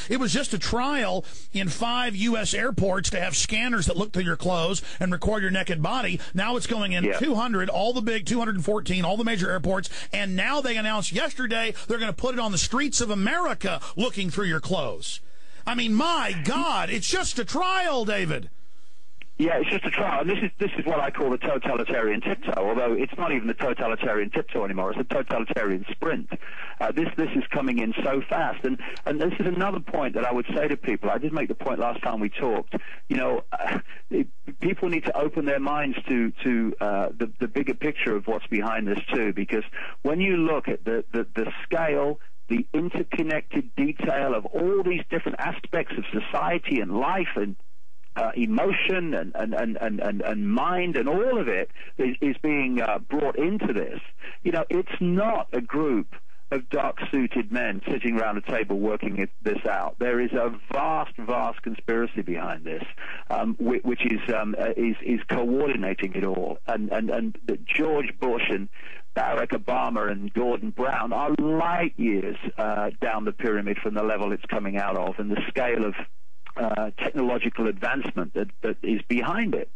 It was just a trial in 5 U.S. airports to have scanners that look through your clothes and record your naked body. Now it's going in 200, all the big 214, all the major airports. And now they announced yesterday they're going to put it on the streets of America looking through your clothes. I mean, my God, it's just a trial, David. Yeah, it's just a trial, and this is what I call the totalitarian tiptoe. Although it's not even the totalitarian tiptoe anymore; it's a totalitarian sprint. This is coming in so fast, and this is another point that I would say to people. I did make the point last time we talked. You know, people need to open their minds to the bigger picture of what's behind this too, because when you look at the scale, the interconnected detail of all these different aspects of society and life and emotion and mind, and all of it is being brought into this. You know, it's not a group of dark-suited men sitting around a table working this out. There is a vast conspiracy behind this, which is coordinating it all. And George Bush and Barack Obama and Gordon Brown are light years down the pyramid from the level it's coming out of, and the scale of technological advancement that is behind it.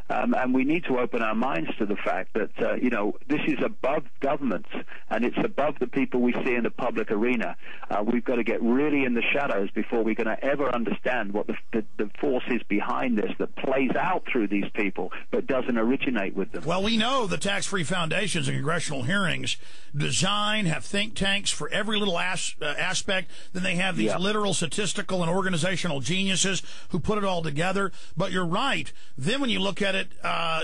And we need to open our minds to the fact that, you know, this is above governments, and it's above the people we see in the public arena. We've got to get really in the shadows before we're going to ever understand what the force is behind this that plays out through these people but doesn't originate with them. Well, we know the tax-free foundations and congressional hearings have think tanks for every little aspect. Then they have these literal statistical and organizational geniuses who put it all together. But you're right. Then when you look at it,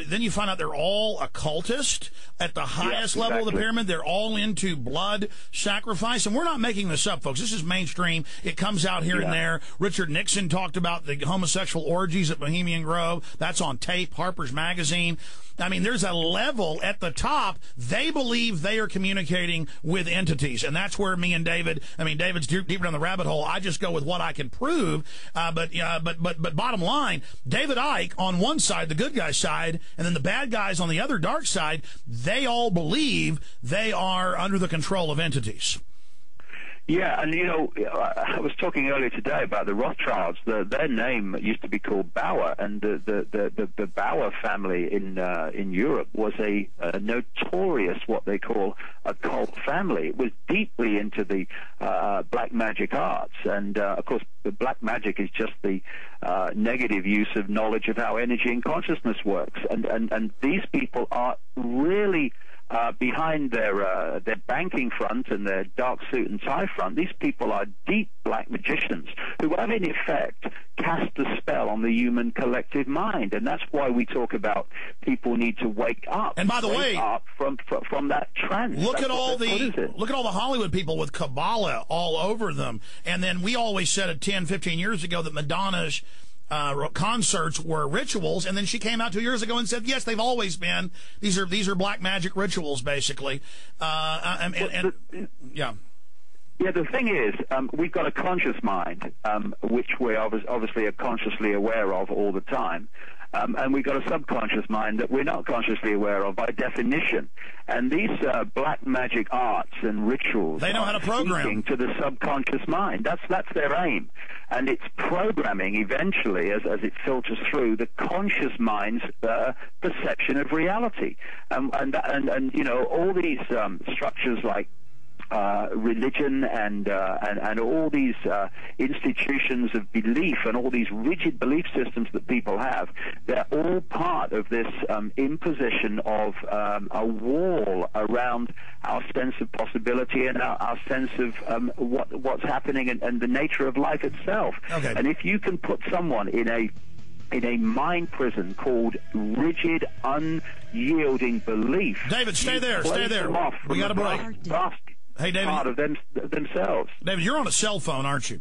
then you find out they're all occultist at the highest level of the pyramid. They're all into blood sacrifice. And we're not making this up, folks. This is mainstream. It comes out here and there. Richard Nixon talked about the homosexual orgies at Bohemian Grove. That's on tape, Harper's Magazine. I mean, there's a level at the top. They believe they are communicating with entities, and that's where me and David. I mean, David's deeper down the rabbit hole. I just go with what I can prove. But bottom line, David Icke on one side, the good guy side, and then the bad guys on the other dark side. They all believe they are under the control of entities. Yeah, and you know, I was talking earlier today about the Rothschilds. Their name used to be called Bauer, and the Bauer family in Europe was a notorious, what they call a cult family. It was deeply into the black magic arts, and of course, the black magic is just the negative use of knowledge of how energy and consciousness works, and these people are really behind their banking front and their dark suit and tie front. These people are deep black magicians who have, in effect, cast a spell on the human collective mind, and that's why we talk about people need to wake up. And by the way, up from that trance. Look at all the Hollywood people with Kabbalah all over them. And then we always said it 10, 15 years ago that Madonna's concerts were rituals, and then she came out 2 years ago and said, yes, they've always been. These are black magic rituals, basically. Yeah, the thing is, we've got a conscious mind, which we obviously are consciously aware of all the time. And we've got a subconscious mind that we're not consciously aware of by definition. And these black magic arts and rituals, they know how to program to the subconscious mind. That's their aim, and it's programming eventually as it filters through the conscious mind's perception of reality. And you know, all these structures like religion and all these institutions of belief and all these rigid belief systems that people have, they're all part of this imposition of a wall around our sense of possibility and our sense of what's happening and the nature of life itself. Okay. And if you can put someone in a mind prison called rigid, unyielding belief. David, stay there. We got a break. Hey, David. Part of themselves. David, you're on a cell phone, aren't you?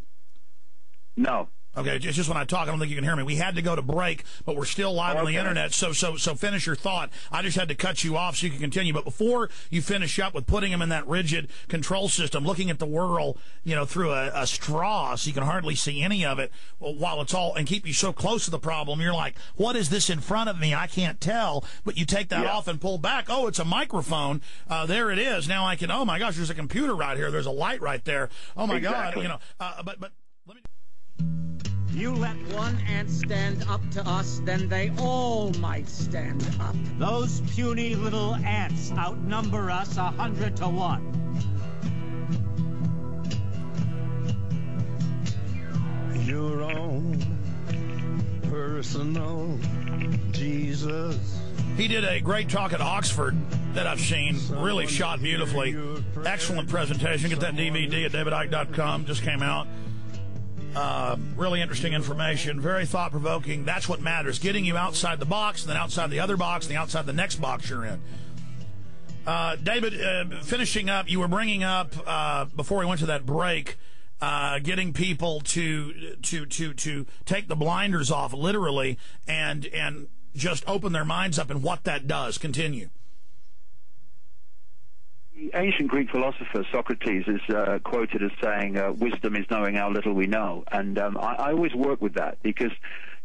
No. Okay, it's just when I talk, I don't think you can hear me. We had to go to break, but we're still live on the internet, so finish your thought. I just had to cut you off so you can continue. But before you finish up with putting them in that rigid control system, looking at the world, you know, through a straw so you can hardly see any of it while it's all, and keep you so close to the problem, you're like, what is this in front of me? I can't tell. But you take that off and pull back. Oh, it's a microphone. There it is. Now I can, oh my gosh, there's a computer right here. There's a light right there. Oh my God, you know, but let me... You let one ant stand up to us, then they all might stand up. Those puny little ants outnumber us 100 to 1. Your own personal Jesus. He did a great talk at Oxford that I've seen. Really shot beautifully. Excellent presentation. Get that DVD at davidicke.com. Just came out. Really interesting information. Very thought-provoking. That's what matters. Getting you outside the box, and then outside the other box, and then outside the next box you're in. David, finishing up, you were bringing up, before we went to that break, getting people to take the blinders off, literally, and just open their minds up and what that does. Continue. The ancient Greek philosopher Socrates is quoted as saying, wisdom is knowing how little we know. And I always work with that because,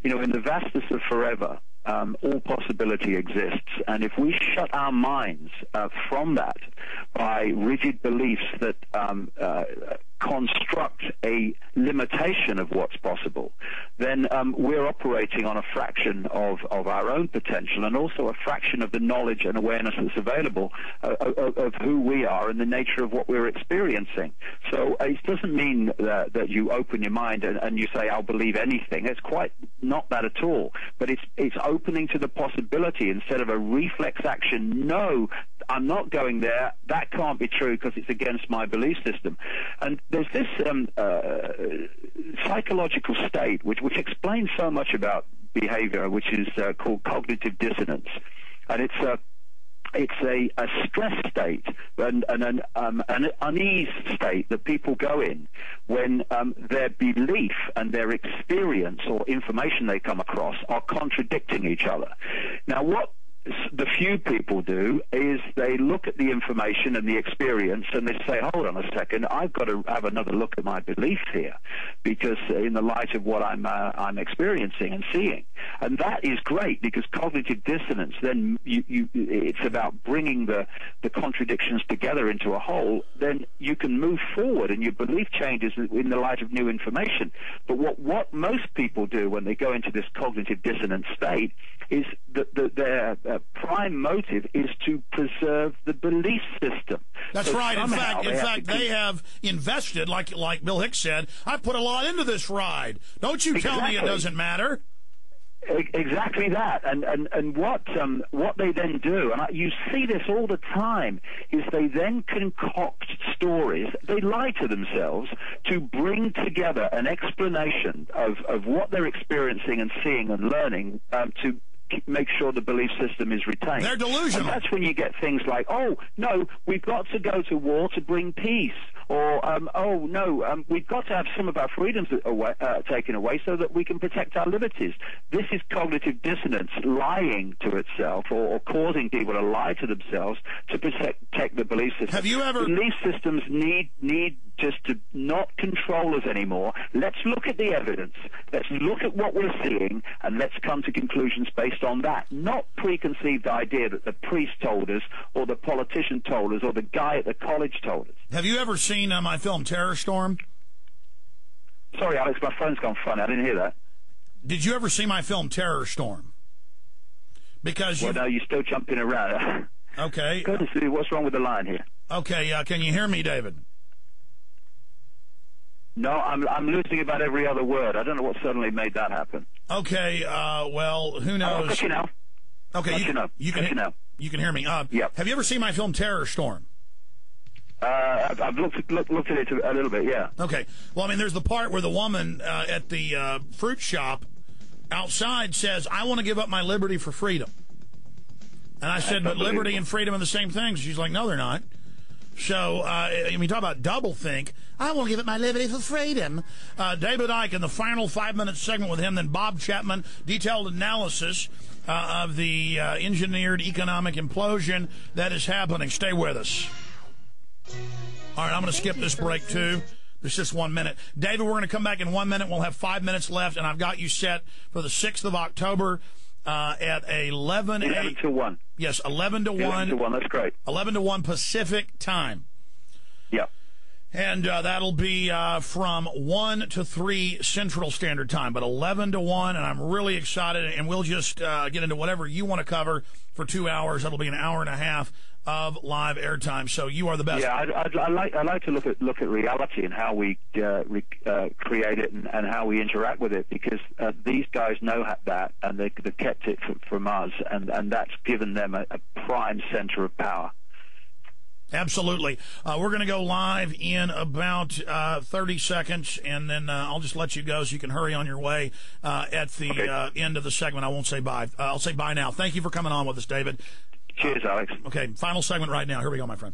in the vastness of forever, all possibility exists. And if we shut our minds from that by rigid beliefs that construct a limitation of what's possible, then we're operating on a fraction of our own potential and also a fraction of the knowledge and awareness that's available of who we are and the nature of what we're experiencing. So it doesn't mean that you open your mind and you say, I'll believe anything. It's quite not that at all. But it's opening to the possibility instead of a reflex action. No, I'm not going there. That can't be true because it's against my belief system. And there's this psychological state which explains so much about behavior, which is called cognitive dissonance, and it's a stress state and an unease state that people go in when their belief and their experience or information they come across are contradicting each other. Now, what the few people do is they look at the information and the experience and they say, hold on a second, I've got to have another look at my belief here because in the light of what I'm experiencing and seeing. And that is great because cognitive dissonance, then it's about bringing the contradictions together into a whole. Then you can move forward and your belief changes in the light of new information. But what most people do when they go into this cognitive dissonance state is that their prime motive is to preserve the belief system. That's so right. In fact, they have invested, like Bill Hicks said, I put a lot into this ride. Don't you tell me it doesn't matter. Exactly that, and what they then do, and you see this all the time, is they then concoct stories. They lie to themselves to bring together an explanation of what they're experiencing and seeing and learning to make sure the belief system is retained. They're delusional. And that's when you get things like, oh, no, we've got to go to war to bring peace. Or, oh, no, we've got to have some of our freedoms taken away so that we can protect our liberties. This is cognitive dissonance, lying to itself or causing people to lie to themselves to protect the belief system. Have you ever... Belief systems need just to not control us anymore. Let's look at the evidence. Let's look at what we're seeing, and let's come to conclusions based on that. Not preconceived idea that the priest told us or the politician told us or the guy at the college told us. Have you ever seen my film Terror Storm? Sorry, Alex, my phone's gone funny. I didn't hear that. Did you ever see my film Terror Storm? Because well, no, you're still jumping around. Okay. Goodness, what's wrong with the line here? Okay, can you hear me, David? No, I'm losing about every other word. I don't know what suddenly made that happen. Okay, well, who knows? I'll cut you now. Okay, you can hear me. Yep. Have you ever seen my film Terror Storm? I've looked at it a little bit, yeah. Okay. Well, I mean, there's the part where the woman at the fruit shop outside says, I want to give up my liberty for freedom. And I said, but liberty and freedom are the same things. She's like, no, they're not. So, I mean, talk about doublethink. I won't give up my liberty for freedom. David Icke in the final 5-minute segment with him, then Bob Chapman, detailed analysis of the engineered economic implosion that is happening. Stay with us. All right, I'm going to skip this break, too. There's just 1 minute. David, we're going to come back in 1 minute. We'll have 5 minutes left, and I've got you set for the 6th of October at 11 to 1. Yes, 11 to 1. 11 to 1, that's great. 11 to 1 Pacific time. Yeah. And that'll be from 1 to 3 Central Standard Time, but 11 to 1, and I'm really excited, and we'll just get into whatever you want to cover for 2 hours. That'll be an hour and a half of live airtime, so you are the best. Yeah, I'd like to look at reality and how we create it and how we interact with it, because these guys know that, and they've kept it from us, and that's given them a prime center of power. Absolutely. We're going to go live in about 30 seconds, and then I'll just let you go so you can hurry on your way at the end of the segment. I won't say bye. I'll say bye now. Thank you for coming on with us, David. Cheers, Alex. Okay, final segment right now. Here we go, my friend.